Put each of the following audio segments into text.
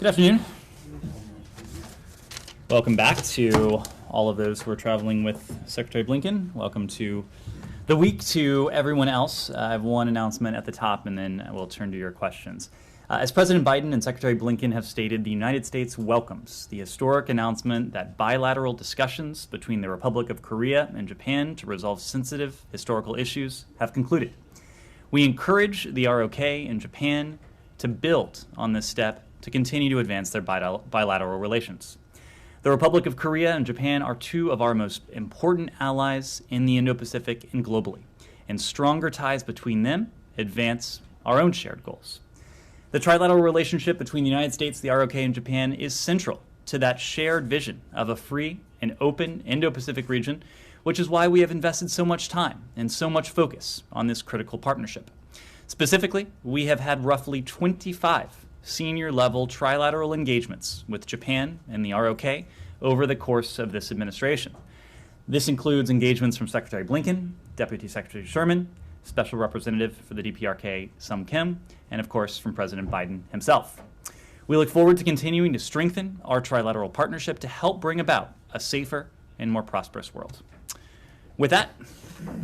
Good afternoon. Welcome back to all of those who are traveling with Secretary Blinken. Welcome to the week to everyone else. I have one announcement at the top, and then we'll turn to your questions. As President Biden and Secretary Blinken have stated, the United States welcomes the historic announcement that bilateral discussions between the Republic of Korea and Japan to resolve sensitive historical issues have concluded. We encourage the ROK and Japan to build on this step to continue to advance their bilateral relations. The Republic of Korea and Japan are two of our most important allies in the Indo-Pacific and globally, and stronger ties between them advance our own shared goals. The trilateral relationship between the United States, the ROK, and Japan is central to that shared vision of a free and open Indo-Pacific region, which is why we have invested so much time and so much focus on this critical partnership. Specifically, we have had roughly 25 senior-level trilateral engagements with Japan and the ROK over the course of this administration. This includes engagements from Secretary Blinken, Deputy Secretary Sherman, Special Representative for the DPRK, Sung Kim, and of course from President Biden himself. We look forward to continuing to strengthen our trilateral partnership to help bring about a safer and more prosperous world. With that,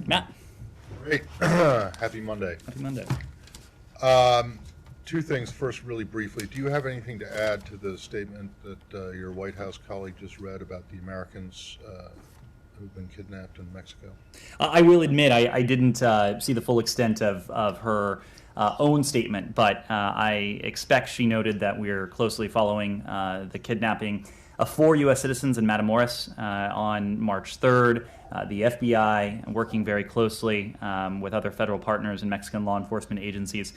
Matt. Great. Happy Monday. Happy Monday. Two things. First, really briefly, do you have anything to add to the statement that your White House colleague just read about the Americans who've been kidnapped in Mexico? I will admit I didn't see the full extent of her own statement, but I expect she noted that we're closely following the kidnapping of 4 U.S. citizens in Matamoros on March 3rd. The FBI working very closely with other federal partners and Mexican law enforcement agencies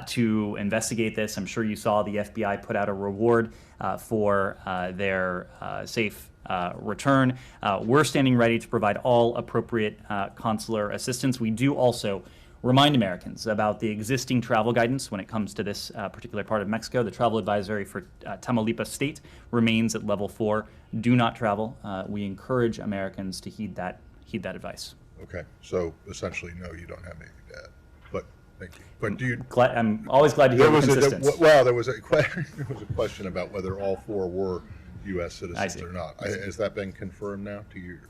to investigate this. I'm sure you saw the FBI put out a reward for their safe return. We're standing ready to provide all appropriate consular assistance. We do also remind Americans about the existing travel guidance when it comes to this particular part of Mexico. The travel advisory for Tamaulipas State remains at level 4. Do not travel. We encourage Americans to heed that advice. Okay, so essentially, no, you don't have anything to add. But thank you. But do you? I'm always glad to hear the consistency. There was a question about whether all 4 were U.S. citizens or not. Has that been confirmed now to your?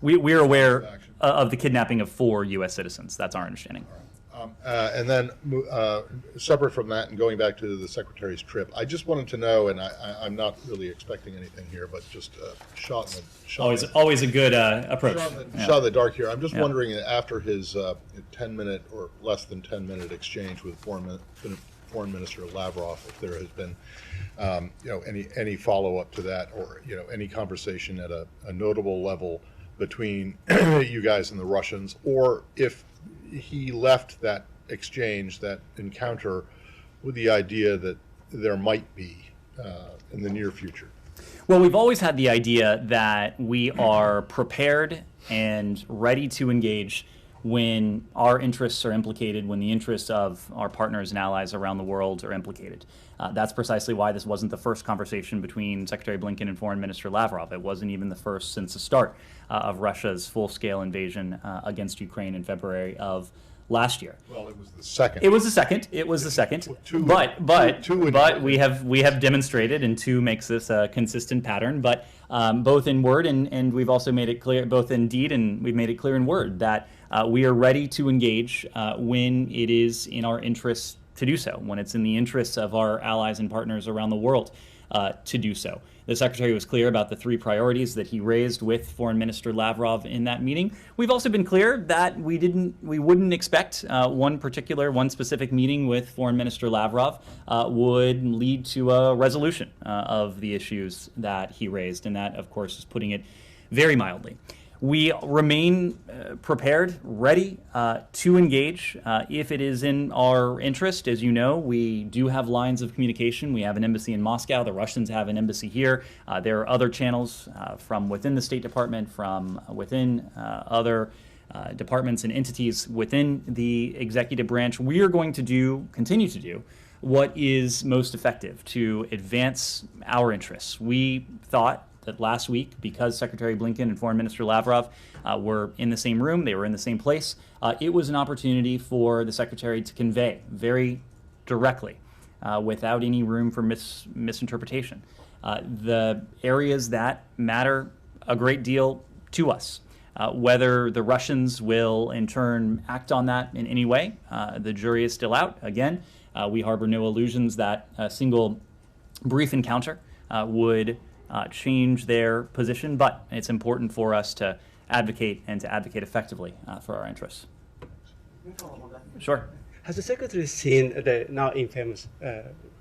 We're aware of the kidnapping of 4 U.S. citizens. That's our understanding. And then separate from that and going back to the Secretary's trip, I just wanted to know, and I'm not really expecting anything here, but just shot in the always a good approach. Shot in the dark here. I'm just wondering, after his 10-minute or less than 10-minute exchange with Foreign Minister Lavrov, if there has been any follow-up to that, or any conversation at a notable level between you guys and the Russians, or if he left that exchange, that encounter, with the idea that there might be in the near future. Well, we've always had the idea that we are prepared and ready to engage when our interests are implicated, when the interests of our partners and allies around the world are implicated. That's precisely why this wasn't the first conversation between Secretary Blinken and Foreign Minister Lavrov. It wasn't even the first since the start of Russia's full-scale invasion against Ukraine in February of last year. Well, it was the second. It was the second. But we have demonstrated, and 2 makes this a consistent pattern. But both in word and we've also made it clear, both in deed and we've made it clear in word, that we are ready to engage when it is in our interests to do so, when it's in the interests of our allies and partners around the world to do so. The Secretary was clear about the 3 priorities that he raised with Foreign Minister Lavrov in that meeting. We've also been clear that we wouldn't expect one specific meeting with Foreign Minister Lavrov would lead to a resolution of the issues that he raised, and that, of course, is putting it very mildly. We remain prepared, ready to engage if it is in our interest. As you know, we do have lines of communication. We have an embassy in Moscow. The Russians have an embassy here. There are other channels from within the State Department, from within other departments and entities within the executive branch. We are going to continue to do what is most effective to advance our interests. We thought that last week, because Secretary Blinken and Foreign Minister Lavrov were in the same room, they were in the same place, it was an opportunity for the Secretary to convey very directly without any room for misinterpretation. The areas that matter a great deal to us. Whether the Russians will in turn act on that in any way, the jury is still out. Again, we harbor no illusions that a single brief encounter would change their position, but it's important for us to advocate and to advocate effectively for our interests. Sure. Has the Secretary seen the now infamous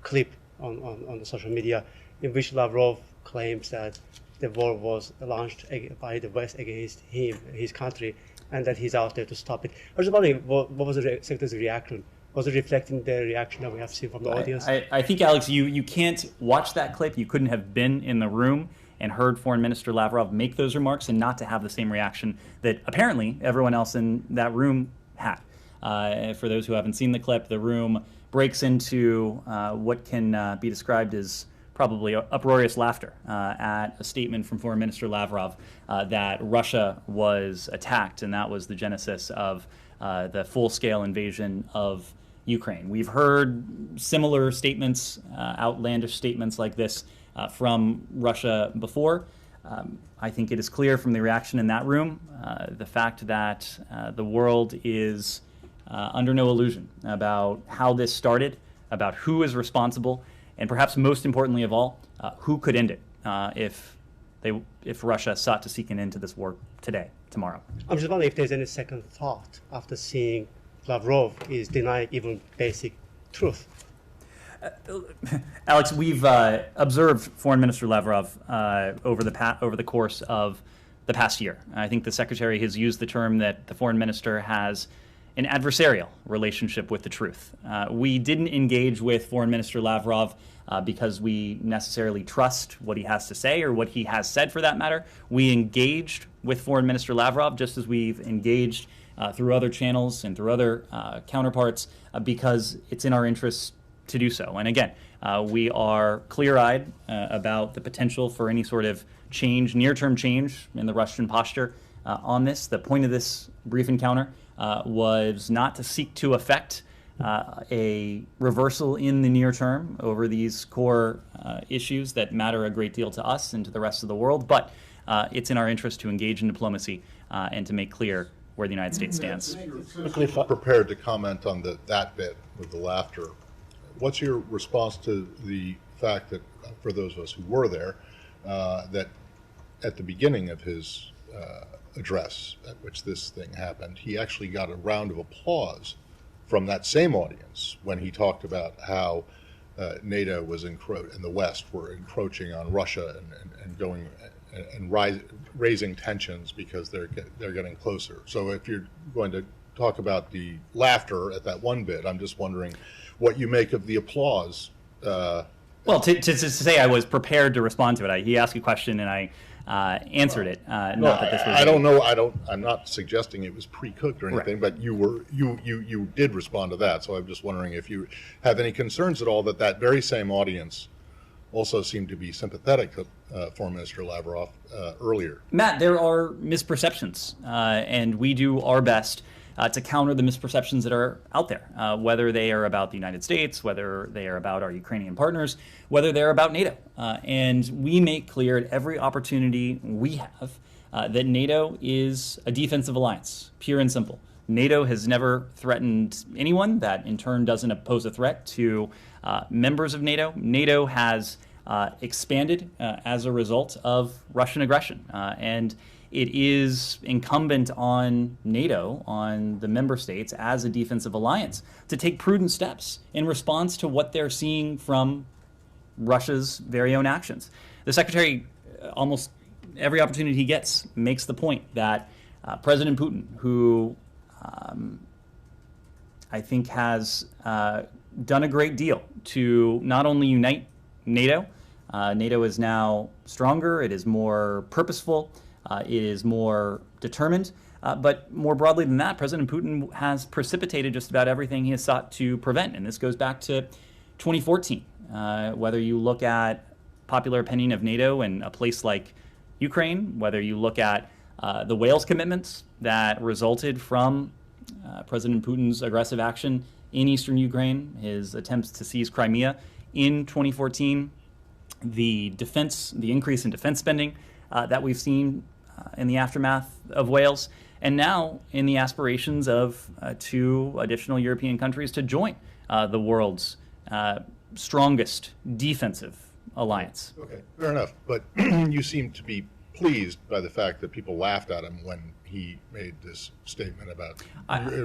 clip on the social media in which Lavrov claims that the war was launched by the West against him, his country, and that he's out there to stop it? I was wondering, what was the Secretary's reaction? Was it reflecting the reaction that we have seen from the audience? I think, Alex, you can't watch that clip. You couldn't have been in the room and heard Foreign Minister Lavrov make those remarks and not to have the same reaction that apparently everyone else in that room had. For those who haven't seen the clip, the room breaks into what can be described as probably uproarious laughter at a statement from Foreign Minister Lavrov that Russia was attacked, and that was the genesis of the full-scale invasion of Ukraine. We've heard similar statements, outlandish statements like this from Russia before. I think it is clear from the reaction in that room, the fact that the world is under no illusion about how this started, about who is responsible, and perhaps most importantly of all, who could end it if Russia sought to seek an end to this war today, tomorrow. I'm just wondering if there's any second thought after seeing Lavrov is denying even basic truth. Alex, we've observed Foreign Minister Lavrov over the course of the past year. I think the Secretary has used the term that the Foreign Minister has an adversarial relationship with the truth. We didn't engage with Foreign Minister Lavrov because we necessarily trust what he has to say or what he has said for that matter. We engaged with Foreign Minister Lavrov just as we've engaged through other channels and through other counterparts because it's in our interests to do so. And again, we are clear-eyed about the potential for any sort of change, near-term change in the Russian posture on this. The point of this brief encounter was not to seek to effect a reversal in the near term over these core issues that matter a great deal to us and to the rest of the world, but it's in our interest to engage in diplomacy and to make clear where the United States stands. Prepared to comment on that bit with the laughter. What's your response to the fact that, for those of us who were there, that at the beginning of his address at which this thing happened, he actually got a round of applause from that same audience when he talked about how NATO was and the West were encroaching on Russia and going and raising tensions because they're getting closer. So if you're going to talk about the laughter at that one bit, I'm just wondering what you make of the applause. Well, to say I was prepared to respond to it, he asked a question and I answered it. I'm not suggesting it was pre-cooked or anything, right. But you did respond to that. So I'm just wondering if you have any concerns at all that very same audience also seemed to be sympathetic to Foreign Minister Lavrov earlier. Matt, there are misperceptions, and we do our best to counter the misperceptions that are out there, whether they are about the United States, whether they are about our Ukrainian partners, whether they're about NATO. And we make clear at every opportunity we have that NATO is a defensive alliance, pure and simple. NATO has never threatened anyone. That in turn doesn't pose a threat to members of NATO. NATO has expanded as a result of Russian aggression. And it is incumbent on NATO, on the member states as a defensive alliance, to take prudent steps in response to what they're seeing from Russia's very own actions. The Secretary, almost every opportunity he gets, makes the point that President Putin, who I think has done a great deal to not only unite NATO, NATO is now stronger, it is more purposeful, it is more determined, but more broadly than that, President Putin has precipitated just about everything he has sought to prevent, and this goes back to 2014. Whether you look at popular opinion of NATO in a place like Ukraine, whether you look at the Wales commitments that resulted from President Putin's aggressive action in eastern Ukraine, his attempts to seize Crimea in 2014, the increase in defense spending that we've seen in the aftermath of Wales, and now in the aspirations of 2 additional European countries to join the world's strongest defensive alliance. Okay, fair enough. But you seem to be pleased by the fact that people laughed at him when he made this statement about.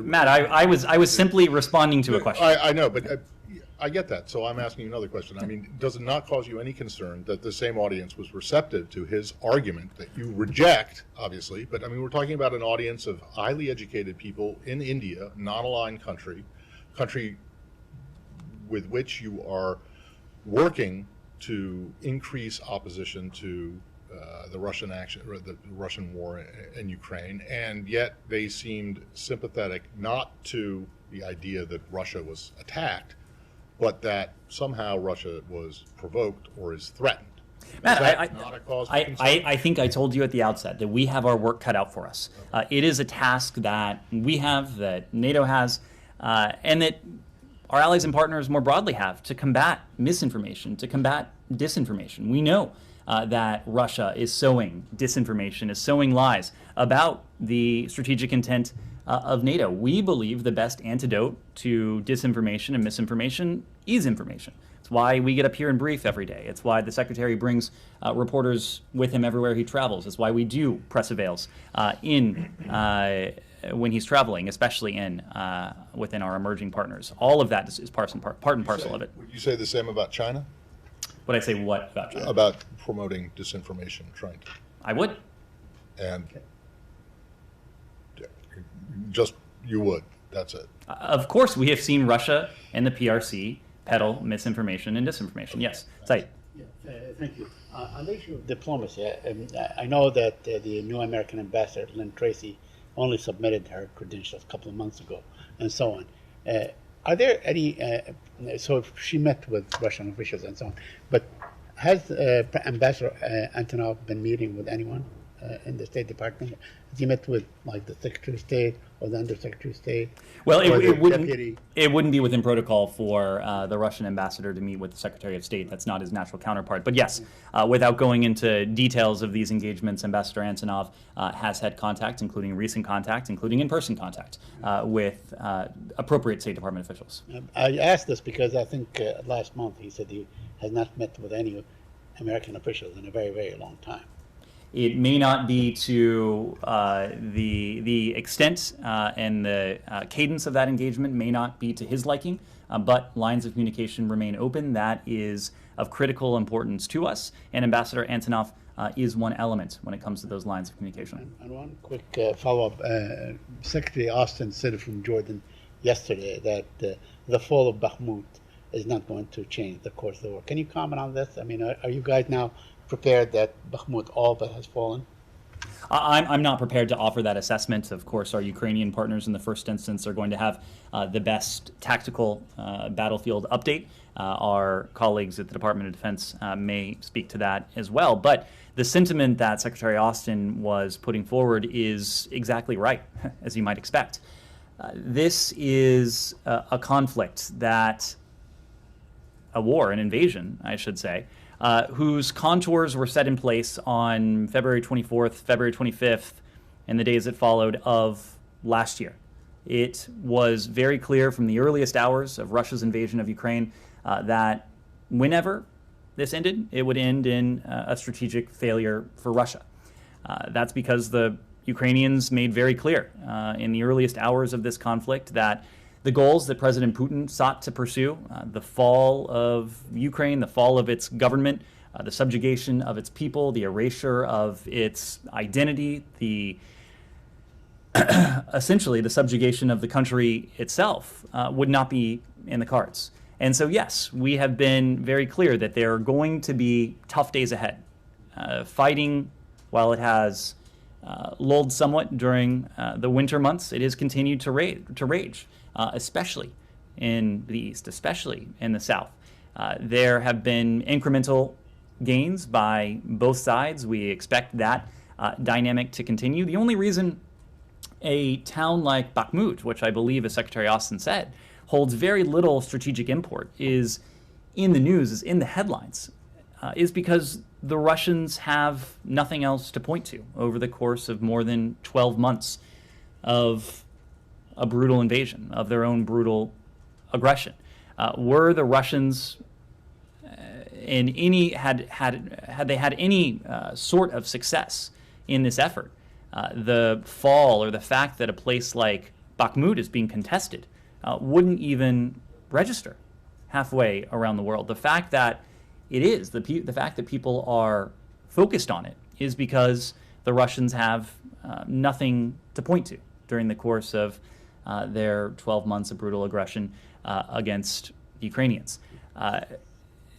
Matt, I was simply responding to a question. I know, but I get that. So I'm asking you another question. I mean, does it not cause you any concern that the same audience was receptive to his argument that you reject, obviously? But I mean, we're talking about an audience of highly educated people in India, non-aligned country with which you are working to increase opposition to the Russian action, or the Russian war in Ukraine, and yet they seemed sympathetic not to the idea that Russia was attacked, but that somehow Russia was provoked or is threatened. Matt, I think I told you at the outset that we have our work cut out for us. It is a task that we have, that NATO has, and that our allies and partners more broadly have, to combat misinformation, to combat disinformation. We know that Russia is sowing disinformation, is sowing lies about the strategic intent of NATO. We believe the best antidote to disinformation and misinformation is information. It's why we get up here and brief every day. It's why the Secretary brings reporters with him everywhere he travels. It's why we do press avails when he's traveling, especially within our emerging partners. All of that is part and parcel of it. Would you say the same about China? Would I say what about China? About promoting disinformation, trying to. I would. And just you would. That's it. Of course, we have seen Russia and the PRC peddle misinformation and disinformation. Yes, Said. Yeah, thank you. On the issue of diplomacy, I know that the new American ambassador, Lynn Tracy, only submitted her credentials a couple of months ago, and so on. Are there any? So she met with Russian officials and so on. But has Ambassador Antonov been meeting with anyone in the State Department? Has he met with like the Secretary of State or the Undersecretary of State? Well, it wouldn't be within protocol for the Russian ambassador to meet with the Secretary of State. That's not his natural counterpart. But yes, without going into details of these engagements, Ambassador Antonov has had contact, including recent contact, including in-person contact with appropriate State Department officials. I asked this because I think last month he said he has not met with any American officials in a very, very long time. It may not be to the extent and the cadence of that engagement may not be to his liking, but lines of communication remain open. That is of critical importance to us, and Ambassador Antonov is one element when it comes to those lines of communication. And one quick follow-up. Secretary Austin said from Jordan yesterday that the fall of Bakhmut is not going to change the course of the war. Can you comment on this? I mean, are you guys now prepared that Bakhmut all but has fallen? I'm not prepared to offer that assessment. Of course, our Ukrainian partners in the first instance are going to have the best tactical battlefield update. Our colleagues at the Department of Defense may speak to that as well. But the sentiment that Secretary Austin was putting forward is exactly right, as you might expect. This is a conflict a war, an invasion, I should say, whose contours were set in place on February 24th, February 25th, and the days that followed of last year. It was very clear from the earliest hours of Russia's invasion of Ukraine that whenever this ended, it would end in a strategic failure for Russia. That's because the Ukrainians made very clear in the earliest hours of this conflict that the goals that President Putin sought to pursue, the fall of Ukraine, the fall of its government, the subjugation of its people, the erasure of its identity, essentially the subjugation of the country itself, would not be in the cards. And so, yes, we have been very clear that there are going to be tough days ahead. Fighting, while it has lulled somewhat during the winter months, it has continued to rage. Especially in the East, especially in the South. There have been incremental gains by both sides. We expect that dynamic to continue. The only reason a town like Bakhmut, which I believe, as Secretary Austin said, holds very little strategic import, is in the news, is in the headlines, is because the Russians have nothing else to point to over the course of more than 12 months of a brutal invasion, of their own brutal aggression. Were the Russians in any had they had any sort of success in this effort, the fall or the fact that a place like Bakhmut is being contested wouldn't even register halfway around the world. The fact that it is, the fact that people are focused on it is because the Russians have nothing to point to during the course of their 12 months of brutal aggression against the Ukrainians.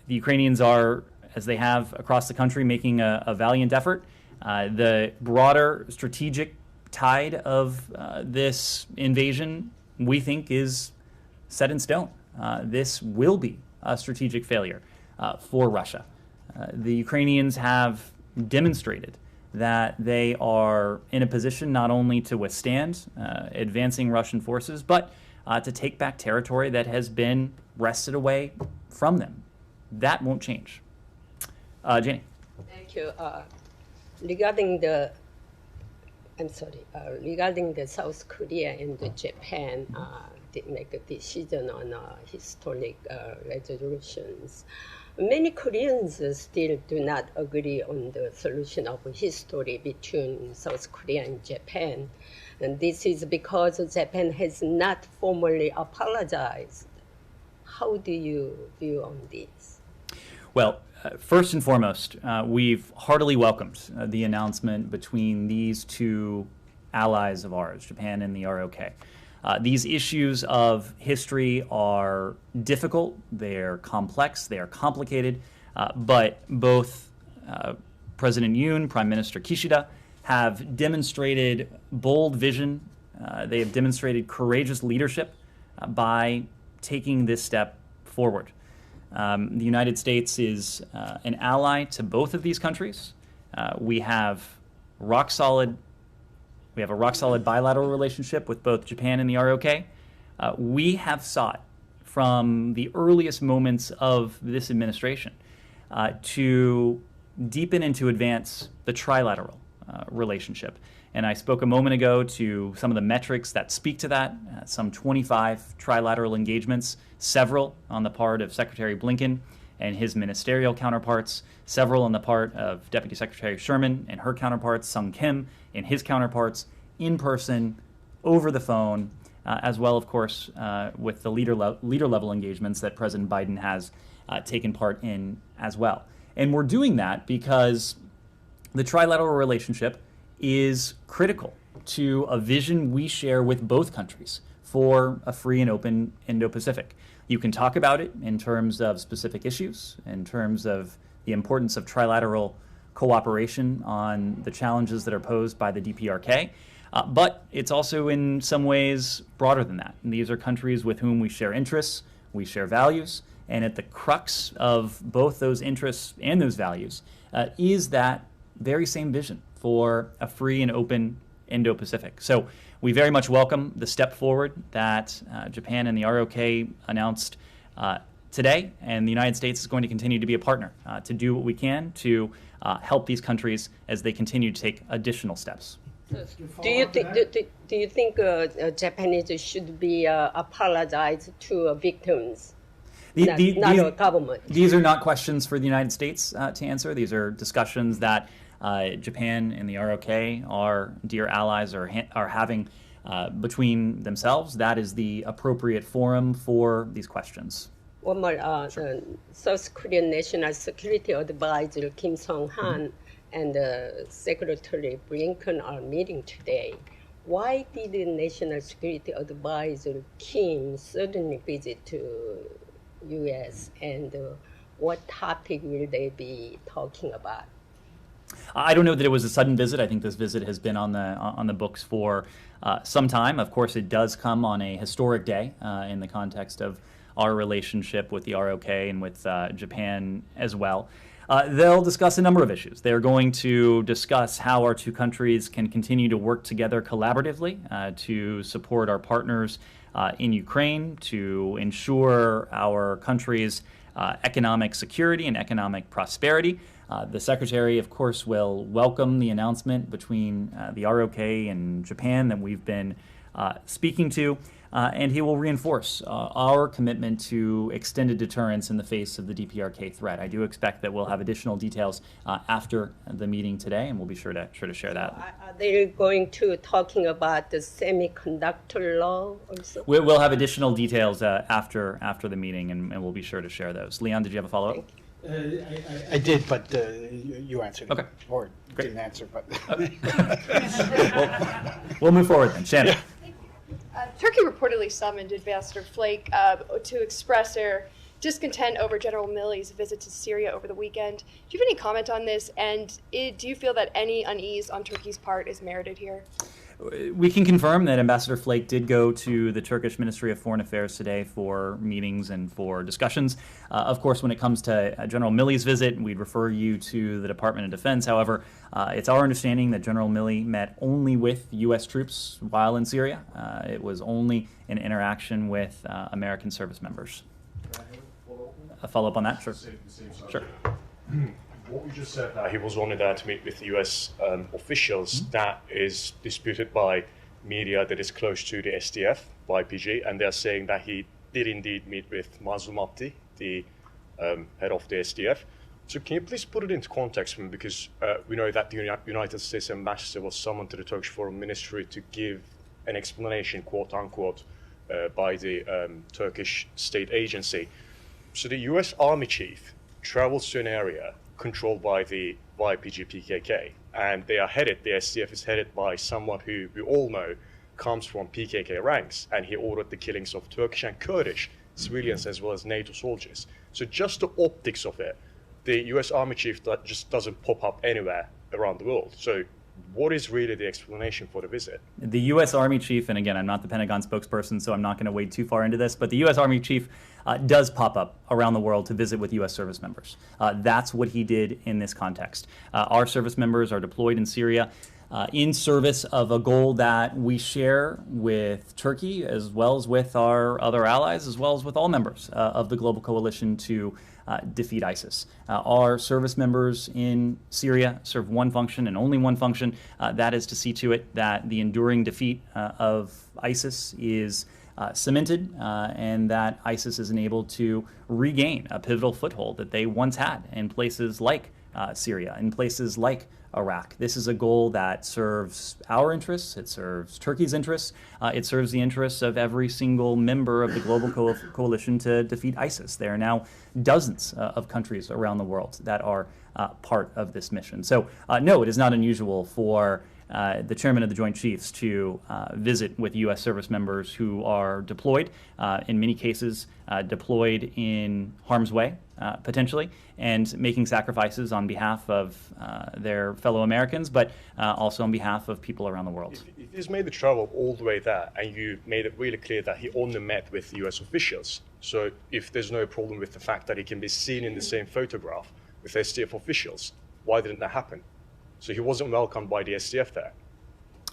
The Ukrainians are, as they have across the country, making a valiant effort. The broader strategic tide of this invasion, we think, is set in stone. This will be a strategic failure for Russia. The Ukrainians have demonstrated that they are in a position not only to withstand advancing Russian forces, but to take back territory that has been wrested away from them. That won't change. Jenny. Thank you. Regarding the South Korea and Japan did make a decision on historic resolutions. Many Koreans still do not agree on the solution of history between South Korea and Japan. And this is because Japan has not formally apologized. How do you view on this? Well, first and foremost, we've heartily welcomed the announcement between these two allies of ours, Japan and the ROK. These issues of history are difficult, they're complex, they are complicated, but both President Yoon, Prime Minister Kishida, have demonstrated bold vision. They have demonstrated courageous leadership by taking this step forward. The United States is an ally to both of these countries. We have a rock solid bilateral relationship with both Japan and the ROK. We have sought from the earliest moments of this administration to deepen and to advance the trilateral relationship. And I spoke a moment ago to some of the metrics that speak to that, some 25 trilateral engagements, several on the part of Secretary Blinken and his ministerial counterparts, several on the part of Deputy Secretary Sherman and her counterparts, Sung Kim and his counterparts, in person, over the phone, as well, of course, with the leader-level engagements that President Biden has taken part in as well. And we're doing that because the trilateral relationship is critical to a vision we share with both countries for a free and open Indo-Pacific. You can talk about it in terms of specific issues, in terms of the importance of trilateral cooperation on the challenges that are posed by the DPRK, but it's also in some ways broader than that. And these are countries with whom we share interests, we share values, and at the crux of both those interests and those values is that very same vision for a free and open Indo-Pacific. So we very much welcome the step forward that Japan and the ROK announced today, and the United States is going to continue to be a partner to do what we can to help these countries as they continue to take additional steps. Do you think Japanese should be apologize to victims, not a government? These are not questions for the United States to answer. These are discussions that Japan and the ROK, our dear allies, are having between themselves. That is the appropriate forum for these questions. One more, South Korean National Security Advisor Kim Song-han and Secretary Blinken are meeting today. Why did the National Security Advisor Kim suddenly visit to U.S. and what topic will they be talking about? I don't know that it was a sudden visit. I think this visit has been on the books for some time. Of course, it does come on a historic day in the context of our relationship with the ROK and with Japan as well. They'll discuss a number of issues. They're going to discuss how our two countries can continue to work together collaboratively to support our partners in Ukraine, to ensure our country's economic security and economic prosperity. The Secretary, of course, will welcome the announcement between the ROK and Japan that we've been speaking to, and he will reinforce our commitment to extended deterrence in the face of the DPRK threat. I do expect that we'll have additional details after the meeting today, and we'll be sure to share that. Are they going to talking about the semiconductor law also? We'll have additional details after the meeting, and we'll be sure to share those. Leon, did you have a follow-up? I did, but you answered. Okay. Or Great. didn't answer, but. We'll move forward then. Shannon. Turkey reportedly summoned Ambassador Flake to express their discontent over General Milley's visit to Syria over the weekend. Do you have any comment on this? And do you feel that any unease on Turkey's part is merited here? We can confirm that Ambassador Flake did go to the Turkish Ministry of Foreign Affairs today for meetings and for discussions. Of course, when it comes to General Milley's visit, we'd refer you to the Department of Defense. However, it's our understanding that General Milley met only with U.S. troops while in Syria. It was only an interaction with American service members. A follow-up on that? Sure. Sure. What you just said, that he was only there to meet with U.S. officials, that is disputed by media that is close to the SDF, YPG, and they're saying that he did indeed meet with Mazlum Abdi, the head of the SDF. So can you please put it into context for me, because we know that the United States ambassador was summoned to the Turkish Foreign Ministry to give an explanation, quote unquote, by the Turkish state agency. So the U.S. Army chief travels to an area controlled by the YPG PKK, and the SDF is headed by someone who we all know comes from PKK ranks, and he ordered the killings of Turkish and Kurdish civilians as well as NATO soldiers. So just the optics of it, the US Army chief that just doesn't pop up anywhere around the world. So what is really the explanation for the visit? The U.S. Army chief, and again, I'm not the Pentagon spokesperson, so I'm not going to wade too far into this, but the U.S. Army chief does pop up around the world to visit with U.S. service members. That's what he did in this context. Our service members are deployed in Syria in service of a goal that we share with Turkey, as well as with our other allies, as well as with all members of the global coalition to defeat ISIS. Our service members in Syria serve one function and only one function. That is to see to it that the enduring defeat of ISIS is cemented and that ISIS is enabled to regain a pivotal foothold that they once had in places like Syria, in places like Iraq. This is a goal that serves our interests, it serves Turkey's interests, it serves the interests of every single member of the global coalition to defeat ISIS. There are now dozens of countries around the world that are part of this mission. So no, it is not unusual for the chairman of the Joint Chiefs to visit with U.S. service members who are deployed, in many cases deployed in harm's way, potentially, and making sacrifices on behalf of their fellow Americans, but also on behalf of people around the world. If he's made the travel all the way there, and you made it really clear that he only met with U.S. officials, so if there's no problem with the fact that he can be seen in the same photograph with SDF officials, why didn't that happen? So he wasn't welcomed by the SDF there,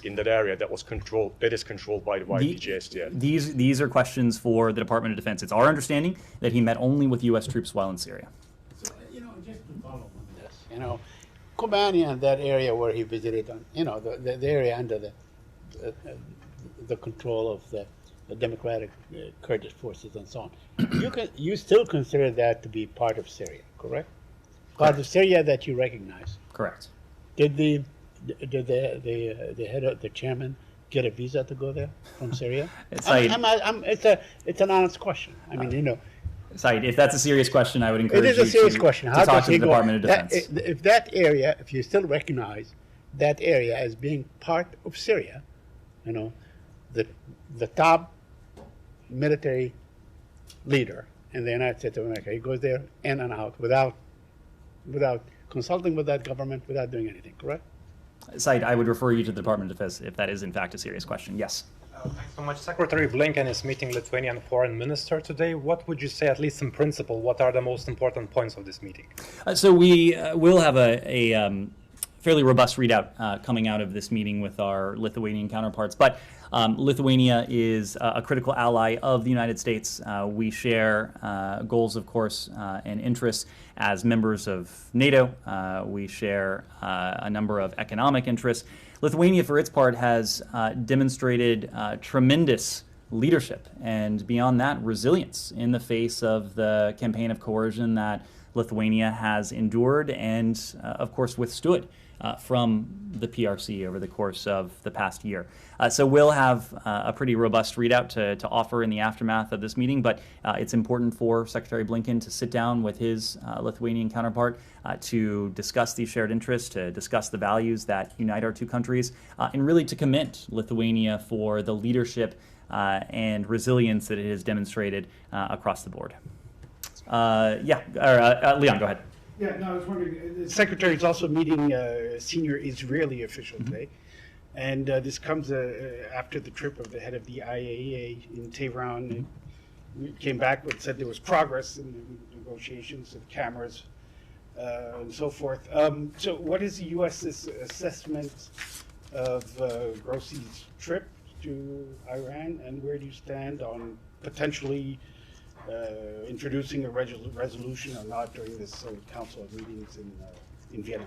in that area that is controlled by the YPG SDF. These are questions for the Department of Defense. It's our understanding that he met only with U.S. troops while in Syria. So, just to follow up on this, Kobani and that area where he visited, the area under the control of the Democratic Kurdish forces and so on. You still consider that to be part of Syria, correct? Part of Syria that you recognize. Correct. Did the head of the chairman get a visa to go there from Syria? It's an honest question. I mean, Said, if that's a serious question, I would encourage you it is a serious question. to talk to the Department of Defense. If that area, if you still recognize that area as being part of Syria, the top military leader in the United States of America, he goes there in and out without consulting with that government, without doing anything, correct? Said, I would refer you to the Department of Defense if that is in fact a serious question. Yes. Thanks so much. Secretary Blinken is meeting Lithuanian foreign minister today. What would you say, at least in principle, what are the most important points of this meeting? So we will have a fairly robust readout coming out of this meeting with our Lithuanian counterparts. But Lithuania is a critical ally of the United States. We share goals, of course, and interests as members of NATO. We share a number of economic interests. Lithuania, for its part, has demonstrated tremendous leadership and, beyond that, resilience in the face of the campaign of coercion that Lithuania has endured and, of course, withstood from the PRC over the course of the past year. So we'll have a pretty robust readout to offer in the aftermath of this meeting, but it's important for Secretary Blinken to sit down with his Lithuanian counterpart to discuss these shared interests, to discuss the values that unite our two countries, and really to commend Lithuania for the leadership and resilience that it has demonstrated across the board. Leon, go ahead. Yeah, no, I was wondering, the Secretary is also meeting a senior Israeli official today, and this comes after the trip of the head of the IAEA in Tehran. We came back and said there was progress in the negotiations of cameras and so forth. So what is the U.S.'s assessment of Grossi's trip to Iran, and where do you stand on potentially introducing a resolution or not during this Council of meetings in Vienna?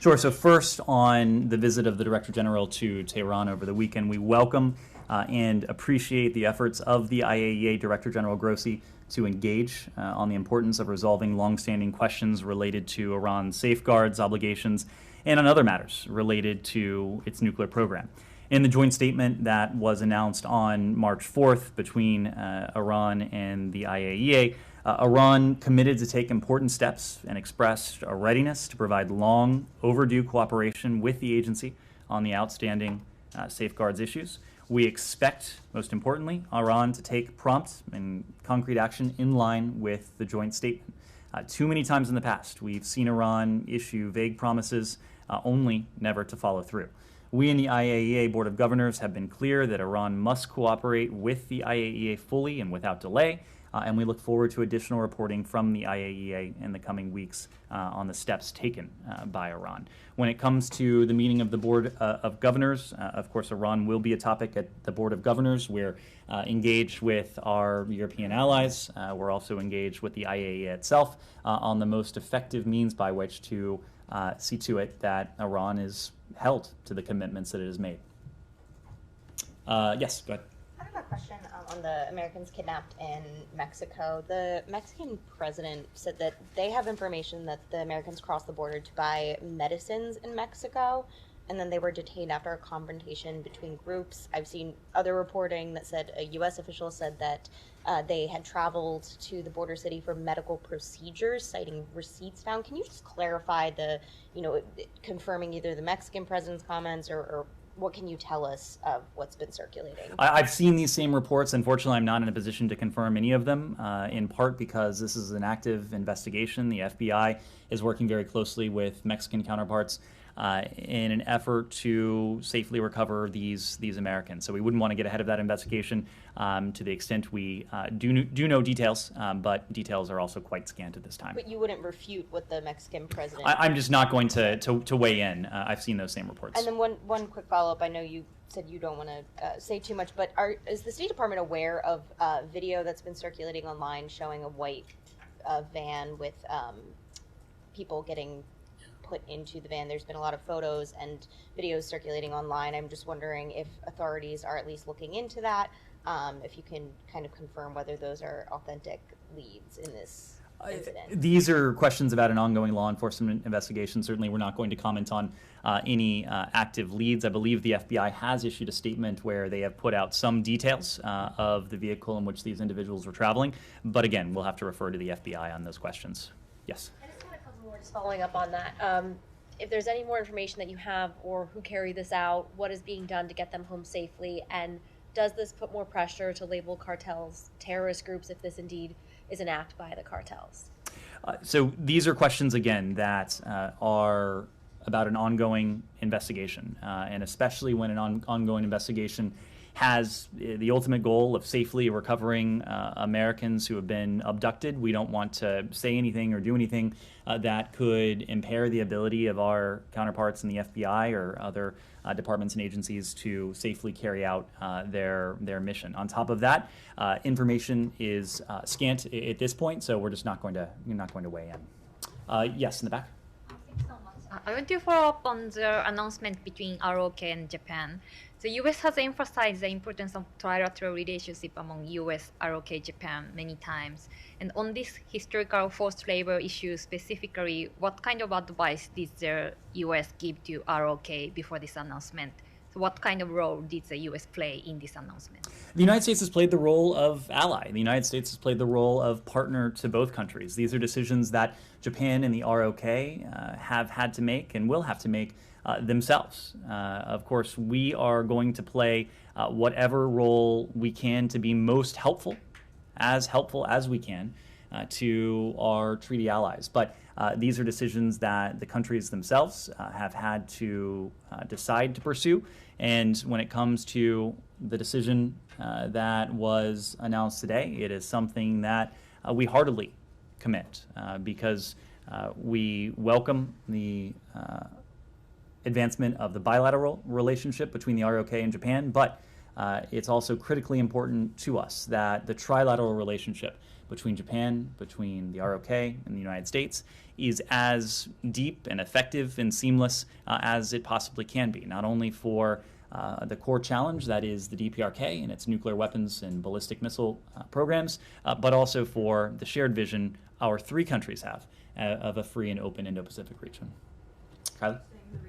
Sure. So first, on the visit of the Director General to Tehran over the weekend, we welcome and appreciate the efforts of the IAEA Director General Grossi to engage on the importance of resolving longstanding questions related to Iran's safeguards, obligations, and on other matters related to its nuclear program. In the joint statement that was announced on March 4th between Iran and the IAEA, Iran committed to take important steps and expressed a readiness to provide long overdue cooperation with the agency on the outstanding safeguards issues. We expect, most importantly, Iran to take prompt and concrete action in line with the joint statement. Too many times in the past, we've seen Iran issue vague promises only never to follow through. We in the IAEA Board of Governors have been clear that Iran must cooperate with the IAEA fully and without delay, and we look forward to additional reporting from the IAEA in the coming weeks on the steps taken by Iran. When it comes to the meeting of the Board of Governors, of course, Iran will be a topic at the Board of Governors. We're engaged with our European allies. We're also engaged with the IAEA itself on the most effective means by which to see to it that Iran is held to the commitments that it has made. Yes, go ahead. I have a question on the Americans kidnapped in Mexico. The Mexican president said that they have information that the Americans crossed the border to buy medicines in Mexico, and then they were detained after a confrontation between groups. I've seen other reporting that said a U.S. official said that they had traveled to the border city for medical procedures, citing receipts found. Can you just clarify confirming either the Mexican president's comments or what can you tell us of what's been circulating? I've seen these same reports. Unfortunately, I'm not in a position to confirm any of them, in part because this is an active investigation. The FBI is working very closely with Mexican counterparts in an effort to safely recover these Americans. So we wouldn't want to get ahead of that investigation to the extent we do know details, but details are also quite scant at this time. But you wouldn't refute what the Mexican president... I'm just not going to weigh in. I've seen those same reports. And then one quick follow-up. I know you said you don't want to say too much, but is the State Department aware of video that's been circulating online showing a white van with people getting put into the van? There's been a lot of photos and videos circulating online. I'm just wondering if authorities are at least looking into that, if you can kind of confirm whether those are authentic leads in this incident. These are questions about an ongoing law enforcement investigation. Certainly we're not going to comment on any active leads. I believe the FBI has issued a statement where they have put out some details of the vehicle in which these individuals were traveling. But again, we'll have to refer to the FBI on those questions. Yes? Just following up on that, if there's any more information that you have or who carried this out, what is being done to get them home safely, and does this put more pressure to label cartels terrorist groups if this indeed is an act by the cartels? So these are questions, again, that are about an ongoing investigation, and especially when an ongoing investigation has the ultimate goal of safely recovering Americans who have been abducted. We don't want to say anything or do anything that could impair the ability of our counterparts in the FBI or other departments and agencies to safely carry out their mission. On top of that, information is scant at this point, so we're just not going to weigh in. Yes, in the back. I want to follow up on the announcement between ROK and Japan. The U.S. has emphasized the importance of trilateral relationship among U.S., ROK, Japan many times. And on this historical forced labor issue specifically, what kind of advice did the U.S. give to ROK before this announcement? So what kind of role did the U.S. play in this announcement? The United States has played the role of ally. The United States has played the role of partner to both countries. These are decisions that Japan and the ROK have had to make and will have to make themselves. Of course, we are going to play whatever role we can to be most helpful as we can to our treaty allies. But these are decisions that the countries themselves have had to decide to pursue. And when it comes to the decision that was announced today, it is something that we heartily commit because we welcome the advancement of the bilateral relationship between the ROK and Japan, but it's also critically important to us that the trilateral relationship between Japan, between the ROK, and the United States is as deep and effective and seamless as it possibly can be, not only for the core challenge that is the DPRK and its nuclear weapons and ballistic missile programs, but also for the shared vision our three countries have of a free and open Indo-Pacific region. Kylie?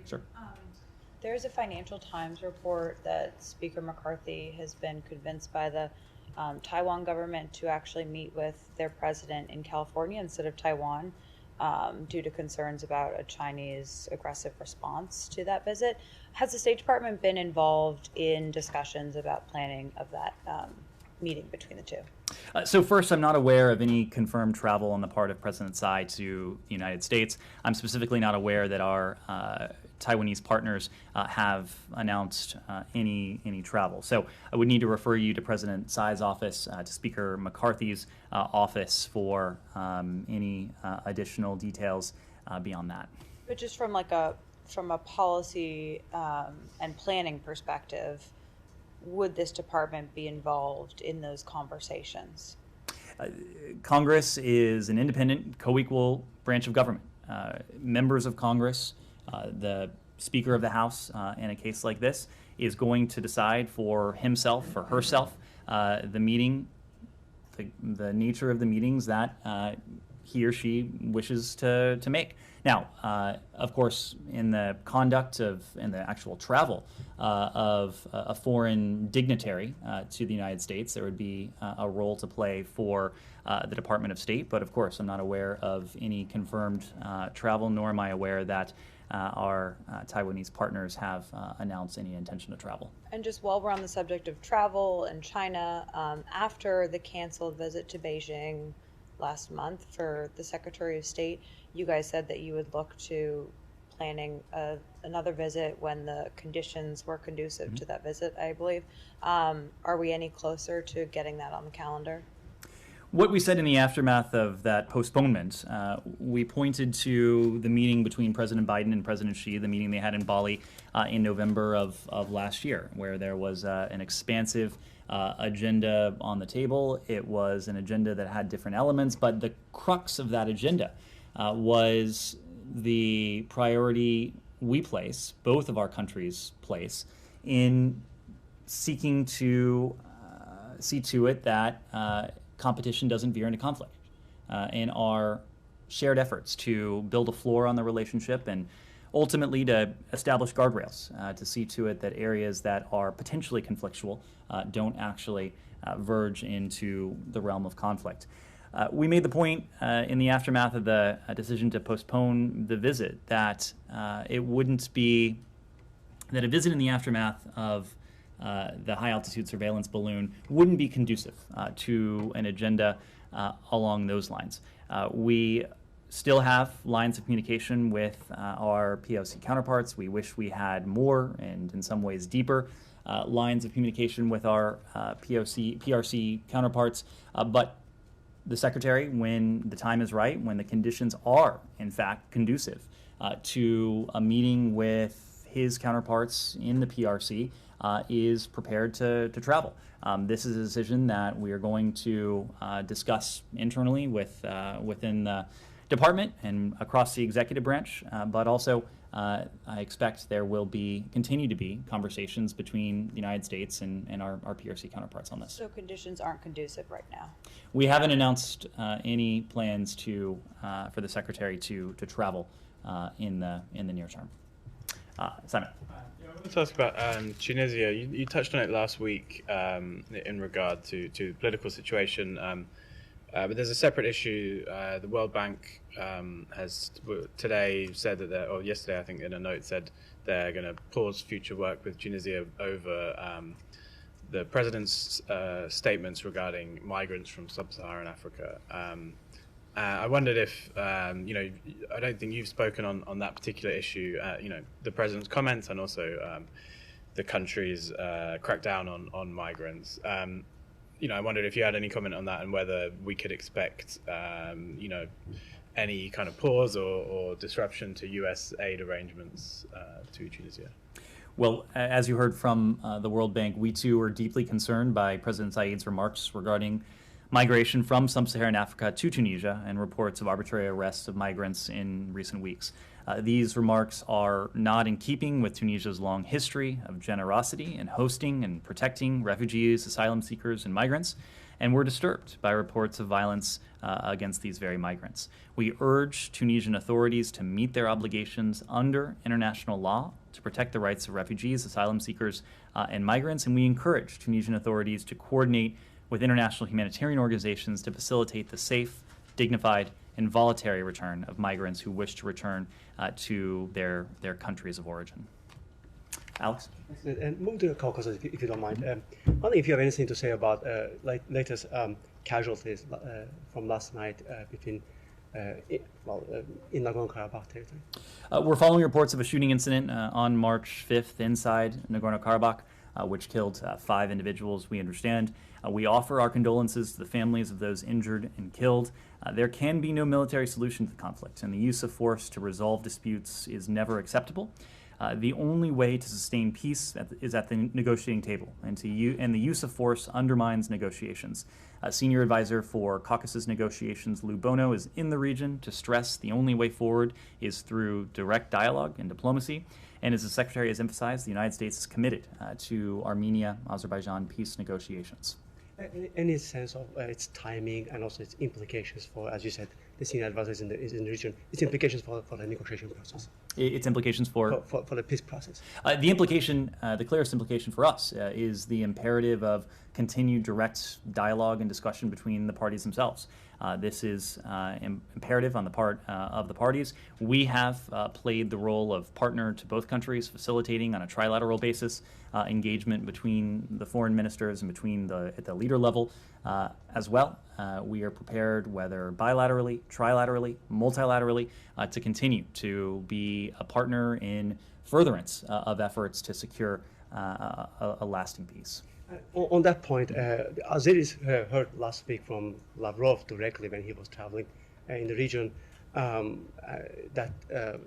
Sure. There's a Financial Times report that Speaker McCarthy has been convinced by the Taiwan government to actually meet with their president in California instead of Taiwan due to concerns about a Chinese aggressive response to that visit. Has the State Department been involved in discussions about planning of that meeting between the two? So first, I'm not aware of any confirmed travel on the part of President Tsai to the United States. I'm specifically not aware that our Taiwanese partners have announced any travel. So I would need to refer you to President Tsai's office, to Speaker McCarthy's office for any additional details beyond that. But just from a policy and planning perspective, would this department be involved in those conversations? Congress is an independent, co-equal branch of government. Members of Congress, the Speaker of the House in a case like this, is going to decide for himself or herself the meeting, the nature of the meetings that he or she wishes to make. Now, of course, in the conduct of and the actual travel of a foreign dignitary to the United States, there would be a role to play for the Department of State. But of course, I'm not aware of any confirmed travel, nor am I aware that our Taiwanese partners have announced any intention to travel. And just while we're on the subject of travel and China, after the canceled visit to Beijing last month for the Secretary of State, you guys said that you would look to planning another visit when the conditions were conducive to that visit, I believe. Are we any closer to getting that on the calendar? What we said in the aftermath of that postponement, we pointed to the meeting between President Biden and President Xi, the meeting they had in Bali in November of last year, where there was an expansive agenda on the table. It was an agenda that had different elements, but the crux of that agenda was the priority we place, both of our countries place, in seeking to see to it that competition doesn't veer into conflict, in our shared efforts to build a floor on the relationship and ultimately to establish guardrails, to see to it that areas that are potentially conflictual don't actually verge into the realm of conflict. We made the point in the aftermath of the decision to postpone the visit that it wouldn't be that a visit in the aftermath of the high-altitude surveillance balloon wouldn't be conducive to an agenda along those lines. We still have lines of communication with our POC counterparts. We wish we had more and in some ways deeper lines of communication with our PRC counterparts, but the Secretary, when the time is right, when the conditions are, in fact, conducive to a meeting with his counterparts in the PRC, is prepared to travel. This is a decision that we are going to discuss internally within the department and across the executive branch, but also I expect there will continue to be conversations between the United States and our PRC counterparts on this. So conditions aren't conducive right now? We haven't announced any plans for the Secretary to travel in the near term. Simon. I wanted to ask about Tunisia. You touched on it last week in regard to the political situation, but there's a separate issue. The World Bank has today said that, or yesterday I think in a note said they're going to pause future work with Tunisia over the president's statements regarding migrants from sub-Saharan Africa. I wondered if, I don't think you've spoken on that particular issue, the president's comments and also the country's crackdown on migrants. I wondered if you had any comment on that and whether we could expect, any kind of pause or disruption to U.S. aid arrangements to Tunisia. Well, as you heard from the World Bank, we too are deeply concerned by President Said's remarks regarding migration from sub-Saharan Africa to Tunisia and reports of arbitrary arrests of migrants in recent weeks. These remarks are not in keeping with Tunisia's long history of generosity in hosting and protecting refugees, asylum seekers, and migrants, and we're disturbed by reports of violence against these very migrants. We urge Tunisian authorities to meet their obligations under international law to protect the rights of refugees, asylum seekers, and migrants, and we encourage Tunisian authorities to coordinate with international humanitarian organizations to facilitate the safe, dignified, and voluntary return of migrants who wish to return to their countries of origin. Alex? And moving to the Caucasus, if you don't mind. Wondering if you have anything to say about latest casualties from last night between in Nagorno-Karabakh territory. We're following reports of a shooting incident on March 5th inside Nagorno-Karabakh, which killed 5 individuals, we understand. We offer our condolences to the families of those injured and killed. There can be no military solution to the conflict, and the use of force to resolve disputes is never acceptable. The only way to sustain peace is at the negotiating table, and the use of force undermines negotiations. Senior advisor for Caucasus negotiations, Lou Bono, is in the region to stress the only way forward is through direct dialogue and diplomacy. And as the Secretary has emphasized, the United States is committed to Armenia-Azerbaijan peace negotiations. Any sense of its timing and also its implications for, as you said, the senior advisors in the region, its implications for the negotiation process? Its implications for the peace process? The clearest implication for us is the imperative of continued direct dialogue and discussion between the parties themselves. This is imperative on the part of the parties. We have played the role of partner to both countries, facilitating on a trilateral basis engagement between the foreign ministers and at the leader level as well. We are prepared, whether bilaterally, trilaterally, multilaterally, to continue to be a partner in furtherance of efforts to secure a lasting peace. On that point, Azeris heard last week from Lavrov directly when he was traveling in the region that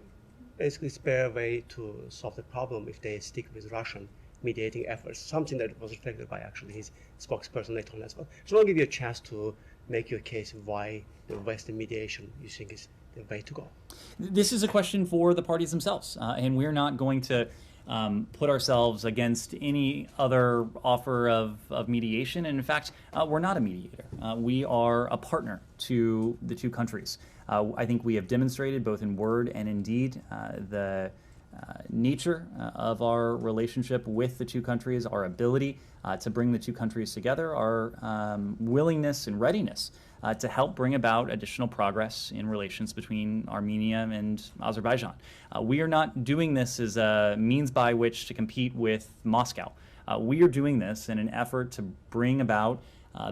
basically spare a way to solve the problem if they stick with Russian mediating efforts, something that was reflected by actually his spokesperson later on as well. So I'll give you a chance to make your case why the Western mediation you think is the way to go. This is a question for the parties themselves, and we're not going to put ourselves against any other offer of mediation. And in fact, we're not a mediator. We are a partner to the two countries. I think we have demonstrated both in word and in deed the nature of our relationship with the two countries, our ability to bring the two countries together, our willingness and readiness to help bring about additional progress in relations between Armenia and Azerbaijan. We are not doing this as a means by which to compete with Moscow. We are doing this in an effort to bring about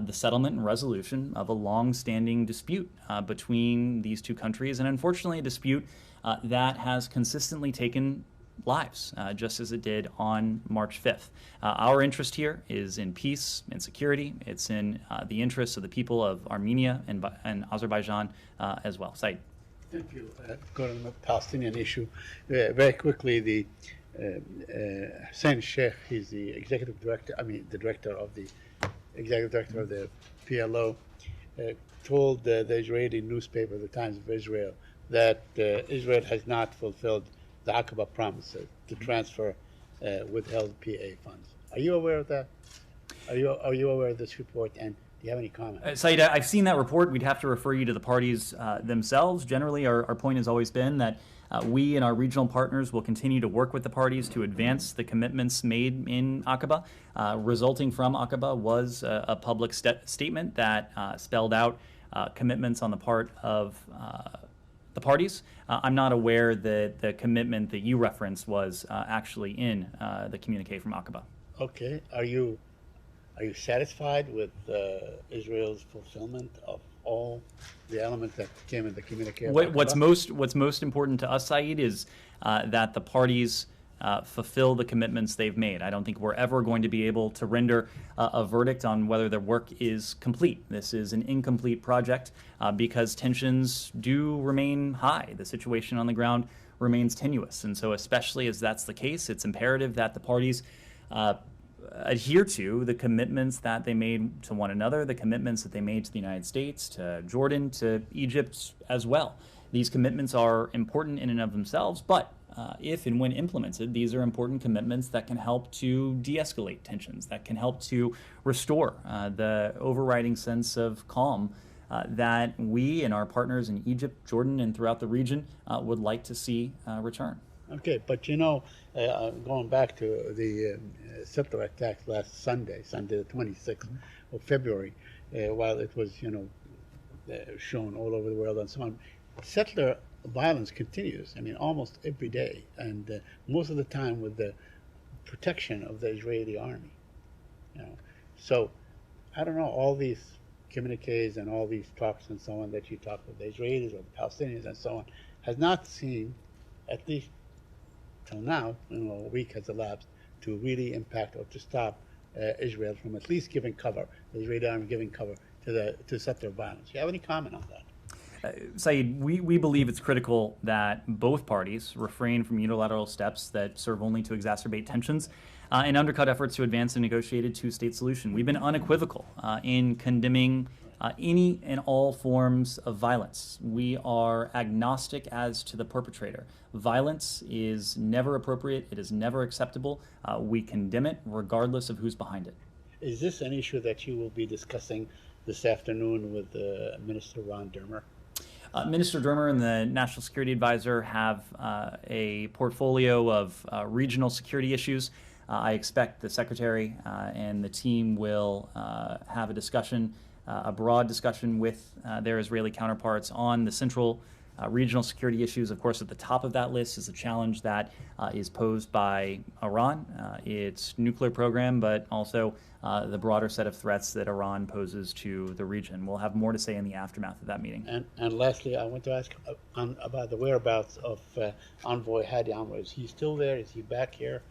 the settlement and resolution of a long-standing dispute between these two countries, and unfortunately a dispute that has consistently taken lives, just as it did on March 5th. Our interest here is in peace and security. It's in the interests of the people of Armenia and Azerbaijan as well. Said. Thank you. Going on the Palestinian issue, very quickly, the Hussein Sheikh, he's the executive director, the executive director of the PLO, told the Israeli newspaper, the Times of Israel, that Israel has not fulfilled the Aqaba promises to transfer withheld PA funds. Are you aware of that? Are you aware of this report, and do you have any comments? Saeed, I've seen that report. We'd have to refer you to the parties themselves. Generally, our point has always been that we and our regional partners will continue to work with the parties to advance the commitments made in Aqaba. Resulting from Aqaba was a public statement that spelled out commitments on the part of the parties. I'm not aware that the commitment that you referenced was actually in the communique from Aqaba. Okay. Are you satisfied with Israel's fulfillment of all the elements that came in the communique? What's most important to us, Saeed, is that the parties fulfill the commitments they've made. I don't think we're ever going to be able to render a verdict on whether the work is complete. This is an incomplete project because tensions do remain high. The situation on the ground remains tenuous. And so especially as that's the case, it's imperative that the parties adhere to the commitments that they made to one another, the commitments that they made to the United States, to Jordan, to Egypt as well. These commitments are important in and of themselves, but if and when implemented, these are important commitments that can help to de-escalate tensions, that can help to restore the overriding sense of calm that we and our partners in Egypt, Jordan, and throughout the region would like to see return. Okay, but going back to the settler attacks last Sunday the 26th of February, while it was, shown all over the world and so on, settler violence continues. Almost every day, and most of the time with the protection of the Israeli army. So I don't know, all these communiques and all these talks and so on that you talk with the Israelis or the Palestinians and so on has not seemed, at least till now, a week has elapsed, to really impact or to stop Israel from at least giving cover, the Israeli army giving cover to settler violence. Do you have any comment on that? Saeed, we believe it's critical that both parties refrain from unilateral steps that serve only to exacerbate tensions and undercut efforts to advance a negotiated two-state solution. We've been unequivocal in condemning any and all forms of violence. We are agnostic as to the perpetrator. Violence is never appropriate. It is never acceptable. We condemn it regardless of who's behind it. Is this an issue that you will be discussing this afternoon with Minister Ron Dermer? Minister Dermer and the National Security Advisor have a portfolio of regional security issues. I expect the Secretary and the team will have a discussion, a broad discussion with their Israeli counterparts on the central regional security issues. Of course, at the top of that list is a challenge that is posed by Iran, its nuclear program, but also the broader set of threats that Iran poses to the region. We'll have more to say in the aftermath of that meeting. And lastly, I want to ask about the whereabouts of Envoy Hadi Amr. Is he still there? Is he back here?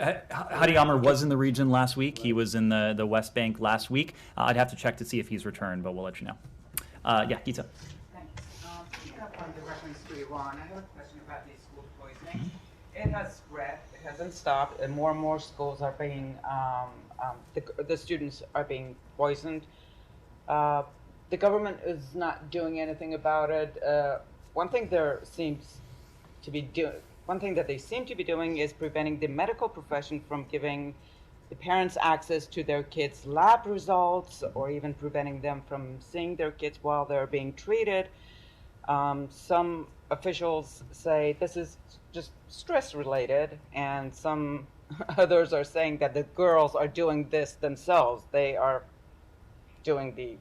Hadi Amr was in the region last week. He was in the West Bank last week. I'd have to check to see if he's returned, but we'll let you know. Gita. Picking up on the reference to Iran, I have a question about the school poisoning. It has spread, it hasn't stopped, and more schools are being, the students are being poisoned. The government is not doing anything about it. One thing that they seem to be doing is preventing the medical profession from giving the parents access to their kids' lab results, or even preventing them from seeing their kids while they're being treated. Some officials say this is just stress related, and some others are saying that the girls are doing this themselves. They are doing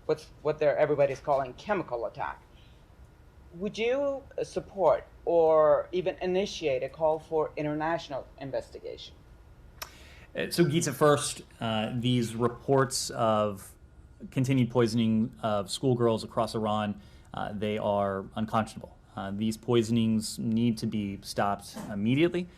what everybody's calling chemical attack. Would you support or even initiate a call for international investigation? So, Gita, first, these reports of continued poisoning of schoolgirls across Iran, they are unconscionable. These poisonings need to be stopped immediately.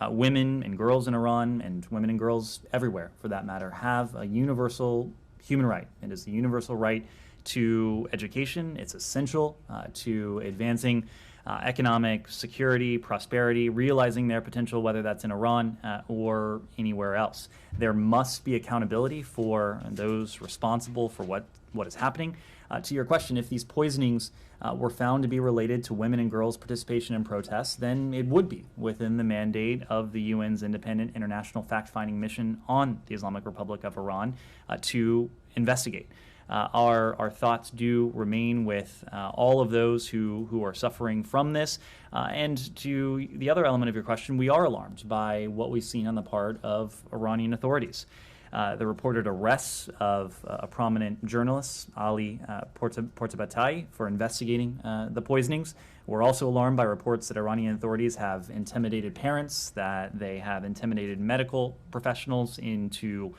Women and girls in Iran, and women and girls everywhere for that matter, have a universal human right. It is the universal right to education. It's essential to advancing economic security, prosperity, realizing their potential, whether that's in Iran or anywhere else. There must be accountability for those responsible for what is happening. To your question, if these poisonings were found to be related to women and girls' participation in protests, then it would be within the mandate of the UN's independent international fact-finding mission on the Islamic Republic of Iran to investigate. Our thoughts do remain with all of those who are suffering from this. And to the other element of your question, we are alarmed by what we've seen on the part of Iranian authorities. The reported arrests of a prominent journalist, Ali Portabatai, for investigating the poisonings. We're also alarmed by reports that Iranian authorities have intimidated parents, that they have intimidated medical professionals into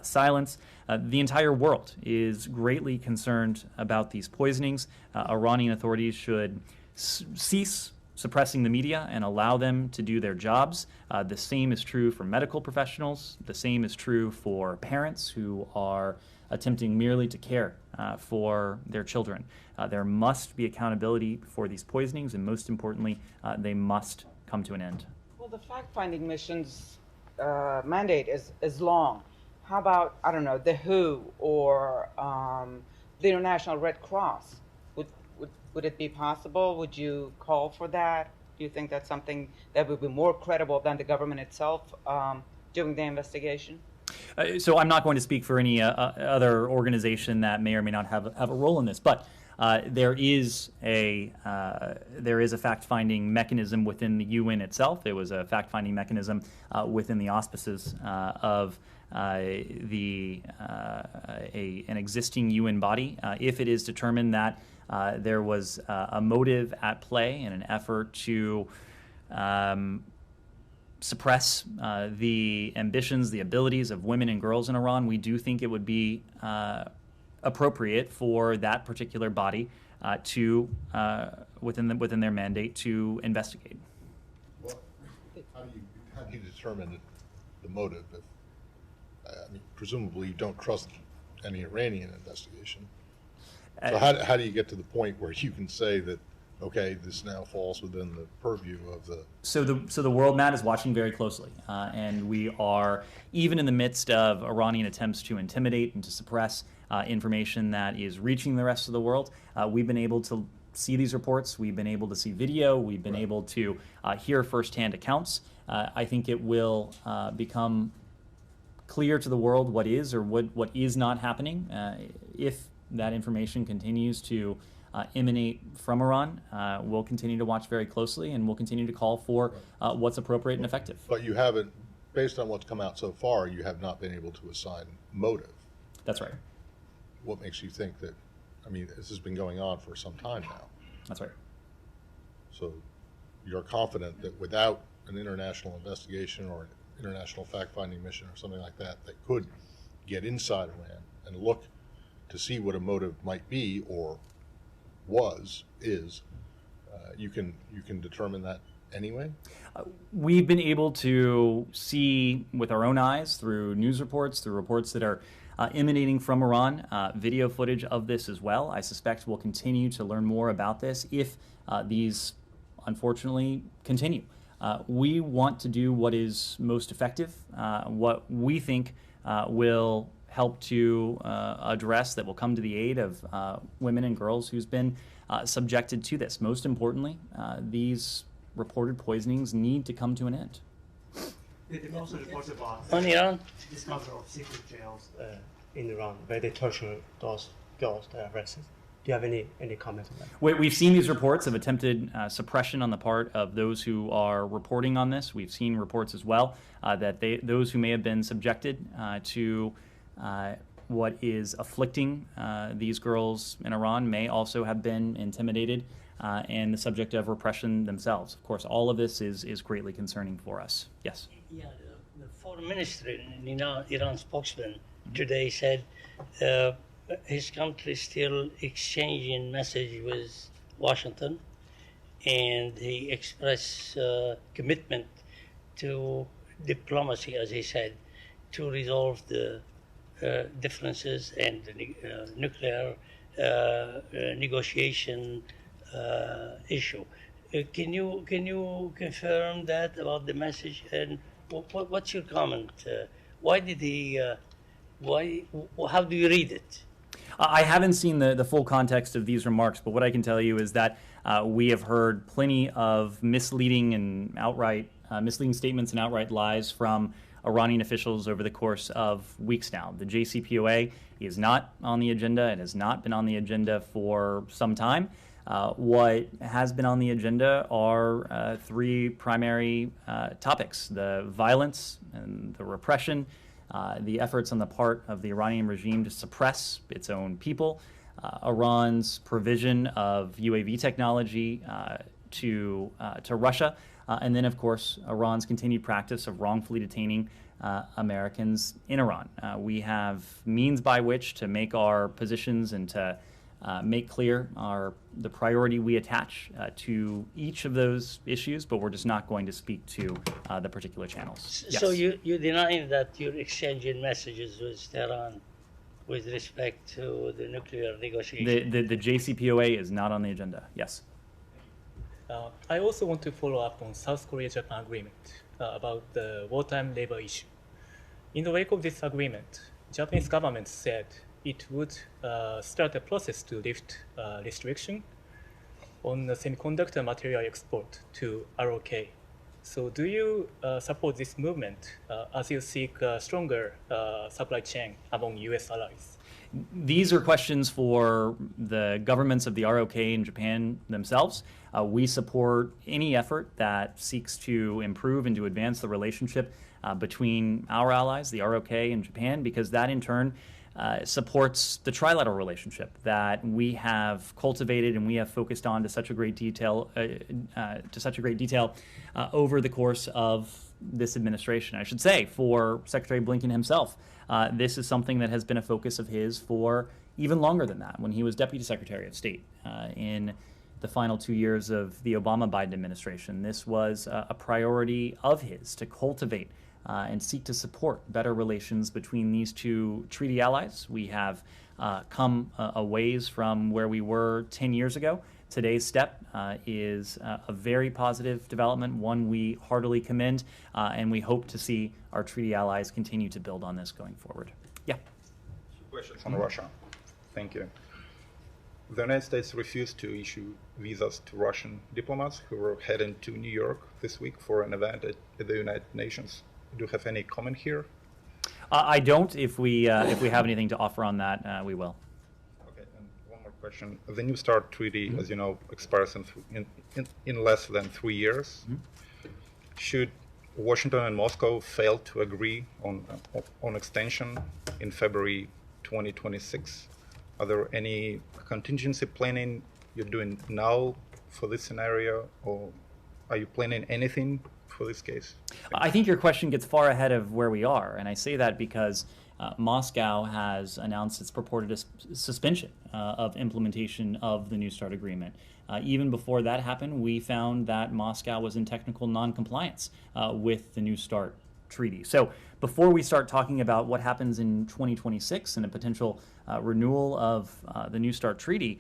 silence. The entire world is greatly concerned about these poisonings. Iranian authorities should cease suppressing the media and allow them to do their jobs. The same is true for medical professionals. The same is true for parents who are attempting merely to care for their children. There must be accountability for these poisonings, and most importantly, they must come to an end. Well, the fact-finding mission's mandate is long. How about, I don't know, the WHO or the International Red Cross? Would it be possible? Would you call for that? Do you think that's something that would be more credible than the government itself doing the investigation? So I'm not going to speak for any other organization that may or may not have a role in this, but there is a fact-finding mechanism within the UN itself. There was a fact-finding mechanism within the auspices of an existing UN body. If it is determined that there was a motive at play in an effort to suppress the ambitions, the abilities of women and girls in Iran, we do think it would be appropriate for that particular body to, within their mandate, to investigate. Well, how do you determine the motive? I mean, presumably you don't trust any Iranian investigation. So how do you get to the point where you can say that, okay, this now falls within the purview of the... So the world, Matt, is watching very closely. And we are, even in the midst of Iranian attempts to intimidate and to suppress information that is reaching the rest of the world, we've been able to see these reports. We've been able to see video. We've been able to hear firsthand accounts. I think it will become clear to the world what is or what is not happening if that information continues to emanate from Iran. We'll continue to watch very closely, and we'll continue to call for what's appropriate and effective. But you haven't, based on what's come out so far, you have not been able to assign motive. That's right. What makes you think that, I mean, this has been going on for some time now. That's right. So you're confident that without an international investigation or an international fact-finding mission or something like that that could get inside Iran and look to see what a motive might be or is, you can determine that anyway? We've been able to see with our own eyes through news reports, through reports that are emanating from Iran, video footage of this as well. I suspect we'll continue to learn more about this if these unfortunately continue. We want to do what is most effective, what we think will help to address, that will come to the aid of women and girls who's been subjected to this. Most importantly, these reported poisonings need to come to an end. There are also reports about Iran? discovery of secret jails in Iran where they torture those girls that are arrested. Do you have any comment on that? We've seen these reports of attempted suppression on the part of those who are reporting on this. We've seen reports as well that those who may have been subjected to what is afflicting these girls in Iran may also have been intimidated and the subject of repression themselves. Of course, all of this is greatly concerning for us. Yes? Yeah, the foreign minister in Iran spokesman today said his country is still exchanging message with Washington, and he expressed commitment to diplomacy, as he said, to resolve the differences and the nuclear negotiation issue. Can you confirm that about the message, and what's your comment? Why did he? How do you read it? I haven't seen the full context of these remarks, but what I can tell you is that we have heard plenty of misleading and outright misleading statements and outright lies from Iranian officials over the course of weeks now. The JCPOA is not on the agenda. It has not been on the agenda for some time. What has been on the agenda are three primary topics: the violence and the repression, the efforts on the part of the Iranian regime to suppress its own people, Iran's provision of UAV technology to Russia, and then, of course, Iran's continued practice of wrongfully detaining Americans in Iran. We have means by which to make our positions and to make clear the priority we attach to each of those issues, but we're just not going to speak to the particular channels. So you deny that you're exchanging messages with Tehran with respect to the nuclear negotiation? The JCPOA is not on the agenda, yes. I also want to follow up on South Korea-Japan agreement about the wartime labor issue. In the wake of this agreement, Japanese government said it would start a process to lift restriction on the semiconductor material export to ROK. So do you support this movement as you seek a stronger supply chain among US allies? These are questions for the governments of the ROK and Japan themselves. We support any effort that seeks to improve and to advance the relationship between our allies, the ROK and Japan, because that in turn supports the trilateral relationship that we have cultivated and we have focused on to such a great detail over the course of this administration. I should say, for Secretary Blinken himself, this is something that has been a focus of his for even longer than that. When he was Deputy Secretary of State in the final 2 years of the Obama-Biden administration, this was a priority of his to cultivate and seek to support better relations between these two treaty allies. We have come a ways from where we were 10 years ago. Today's step is a very positive development, one we heartily commend, and we hope to see our treaty allies continue to build on this going forward. Yeah. Questions on Russia. Thank you. The United States refused to issue visas to Russian diplomats who were heading to New York this week for an event at the United Nations. Do you have any comment here? I don't. If we have anything to offer on that, we will. Okay, and one more question. The New START treaty, as you know, expires in less than 3 years. Should Washington and Moscow fail to agree on extension in February 2026, are there any contingency planning you're doing now for this scenario, or are you planning anything for this case? I think your question gets far ahead of where we are, and I say that because Moscow has announced its purported suspension of implementation of the New START agreement. Even before that happened, we found that Moscow was in technical non-compliance with the New START treaty. So before we start talking about what happens in 2026 and a potential renewal of the New START treaty,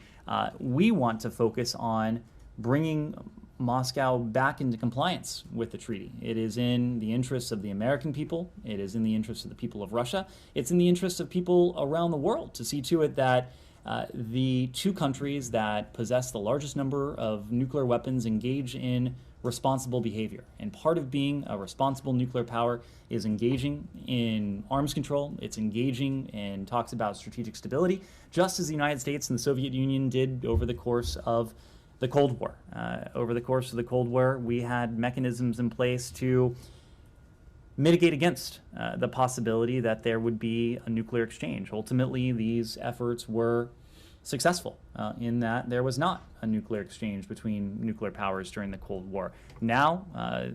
we want to focus on bringing Moscow back into compliance with the treaty. It is in the interests of the American people. It is in the interests of the people of Russia. It's in the interests of people around the world to see to it that the two countries that possess the largest number of nuclear weapons engage in responsible behavior. And part of being a responsible nuclear power is engaging in arms control. It's engaging in talks about strategic stability, just as the United States and the Soviet Union did over the course of the Cold War. Over the course of the Cold War, we had mechanisms in place to mitigate against the possibility that there would be a nuclear exchange. Ultimately, these efforts were successful in that there was not a nuclear exchange between nuclear powers during the Cold War. Now,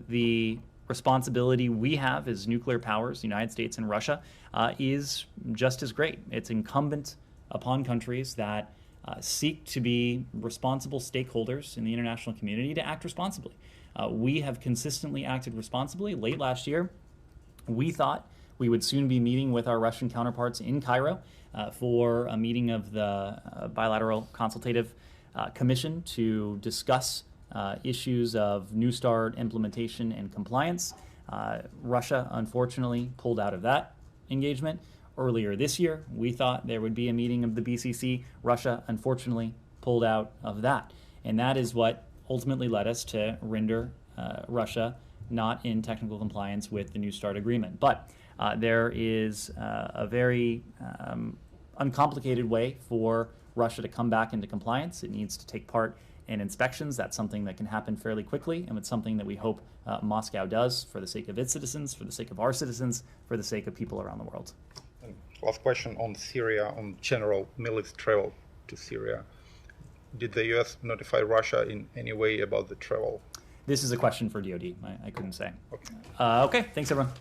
the responsibility we have as nuclear powers, the United States and Russia, is just as great. It's incumbent upon countries that seek to be responsible stakeholders in the international community to act responsibly. We have consistently acted responsibly. Late last year, we thought we would soon be meeting with our Russian counterparts in Cairo for a meeting of the Bilateral Consultative Commission to discuss issues of New START implementation and compliance. Russia, unfortunately, pulled out of that engagement. Earlier this year, we thought there would be a meeting of the BCC. Russia, unfortunately, pulled out of that. And that is what ultimately led us to render Russia not in technical compliance with the New START agreement. But there is a very uncomplicated way for Russia to come back into compliance. It needs to take part in inspections. That's something that can happen fairly quickly, and it's something that we hope Moscow does for the sake of its citizens, for the sake of our citizens, for the sake of people around the world. And last question on Syria, on General Milley's travel to Syria. Did the U.S. notify Russia in any way about the travel? This is a question for DoD. I couldn't say. Okay, thanks everyone.